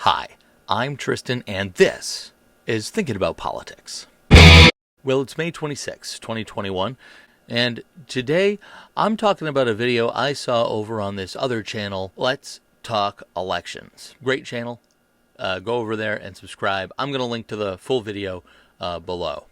Hi, I'm Tristan, and this is Thinking About Politics. Well, it's May 26, 2021, and today I'm talking about a video I saw over on this other channel, Let's Talk Elections. Great channel. Go over there and subscribe. I'm going to link to the full video below.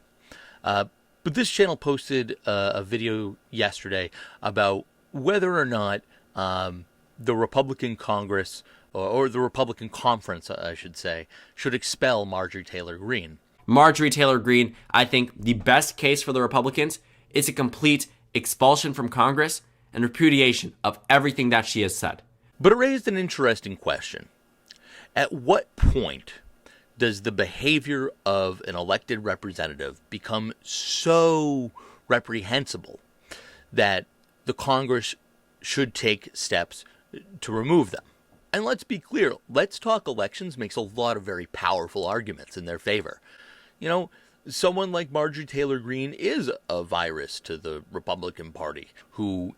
But this channel posted a video yesterday about whether or not the Republican Congress, or the Republican Conference, I should say, should expel Marjorie Taylor Greene. Marjorie Taylor Greene, I think the best case for the Republicans is a complete expulsion from Congress and repudiation of everything that she has said. But it raised an interesting question. At what point does the behavior of an elected representative become so reprehensible that the Congress should take steps to remove them? And let's be clear, Let's Talk Elections makes a lot of very powerful arguments in their favor. You know, someone like Marjorie Taylor Greene is a virus to the Republican Party who,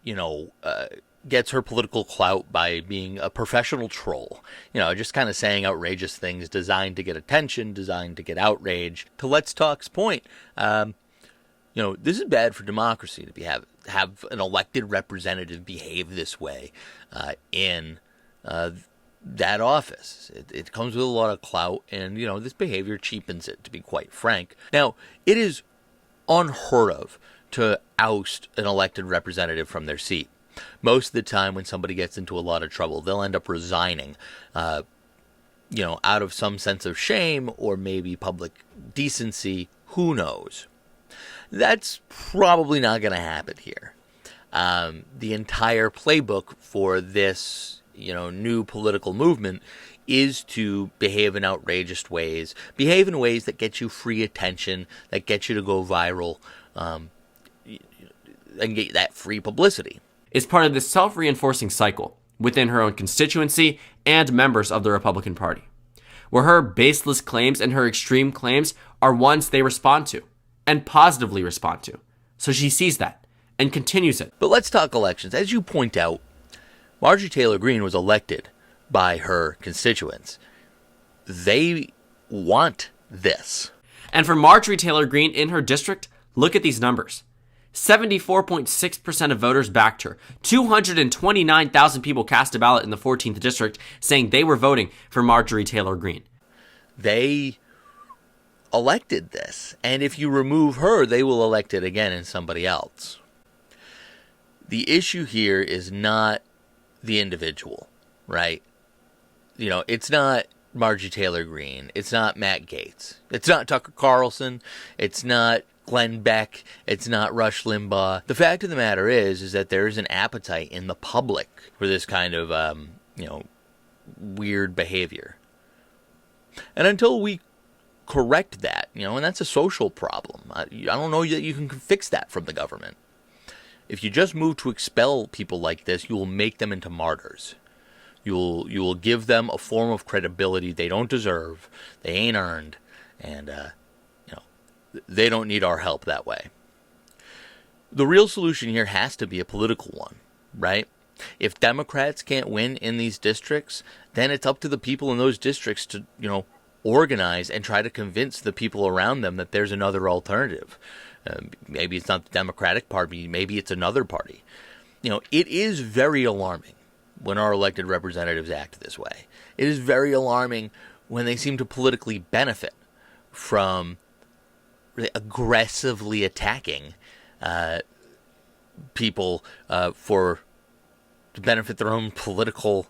gets her political clout by being a professional troll. Just kind of saying outrageous things designed to get attention, designed to get outrage. To Let's Talk's point, this is bad for democracy to have an elected representative behave this way in that office. It comes with a lot of clout, and this behavior cheapens it, to be quite frank. Now, it is unheard of to oust an elected representative from their seat. Most of the time when somebody gets into a lot of trouble, they'll end up resigning, out of some sense of shame or maybe public decency. Who knows? That's probably not going to happen here. The entire playbook for this, new political movement is to behave in outrageous ways, behave in ways that get you free attention, that get you to go viral, and get that free publicity. It's part of this self-reinforcing cycle within her own constituency and members of the Republican Party, where her baseless claims and her extreme claims are ones they respond to and positively respond to. So she sees that and continues it. But let's talk elections. As you point out, Marjorie Taylor Greene was elected by her constituents. They want this. And for Marjorie Taylor Greene in her district, look at these numbers. 74.6% of voters backed her. 229,000 people cast a ballot in the 14th district saying they were voting for Marjorie Taylor Greene. They elected this, and if you remove her, they will elect it again in somebody else. The issue here is not the individual, right? It's not Marjorie Taylor Greene. It's not Matt Gaetz. It's not Tucker Carlson. It's not Glenn Beck. It's not Rush Limbaugh. The fact of the matter is that there is an appetite in the public for this kind of, weird behavior. And until we correct that, and that's a social problem. I don't know that you can fix that from the government. If you just move to expel people like this, you will make them into martyrs. You will give them a form of credibility they don't deserve, they ain't earned, and they don't need our help that way. The real solution here has to be a political one, right? If Democrats can't win in these districts, then it's up to the people in those districts to, organize and try to convince the people around them that there's another alternative. Maybe it's not the Democratic Party, maybe it's another party. It is very alarming when our elected representatives act this way. It is very alarming when they seem to politically benefit from really aggressively attacking people to benefit their own political,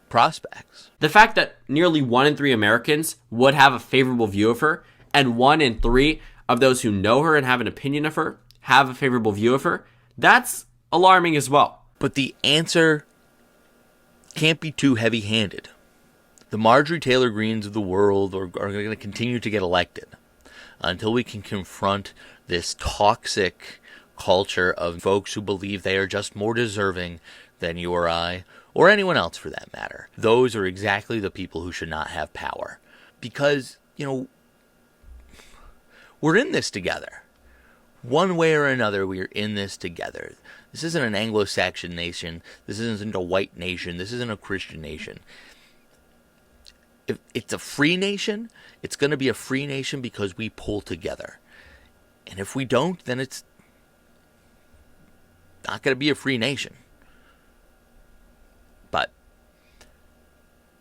prospects. The fact that nearly 1 in 3 Americans would have a favorable view of her, and 1 in 3 of those who know her and have an opinion of her have a favorable view of her, that's alarming as well. But the answer can't be too heavy-handed. The Marjorie Taylor Greenes of the world are going to continue to get elected until we can confront this toxic culture of folks who believe they are just more deserving than you or I, or anyone else for that matter. Those are exactly the people who should not have power. Because, we're in this together. One way or another, we are in this together. This isn't an Anglo-Saxon nation. This isn't a white nation. This isn't a Christian nation. If it's a free nation, it's going to be a free nation because we pull together. And if we don't, then it's not going to be a free nation. But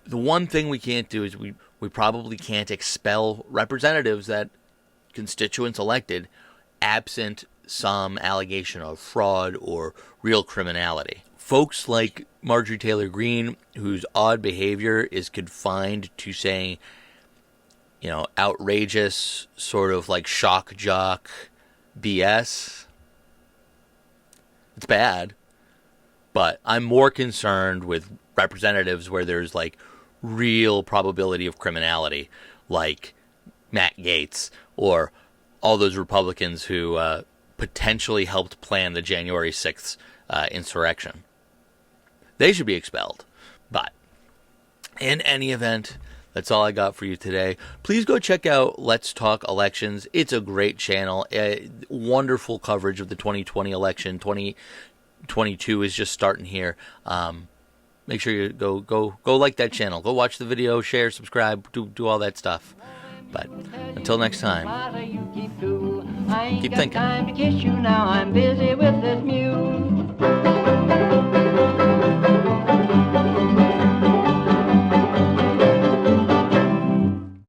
the one thing we can't do is we probably can't expel representatives that constituents elected absent some allegation of fraud or real criminality. Folks like Marjorie Taylor Greene, whose odd behavior is confined to saying, outrageous, sort of like shock jock BS. It's bad. But I'm more concerned with representatives where there's like real probability of criminality, like Matt Gaetz or all those Republicans who potentially helped plan the January 6th insurrection. They should be expelled. But in any event, that's all I got for you today. Please go check out Let's Talk Elections. It's a great channel. Wonderful coverage of the 2020 election. 2022 is just starting here. Make sure you go like that channel. Go watch the video, share, subscribe, do all that stuff. But until next time, keep thinking.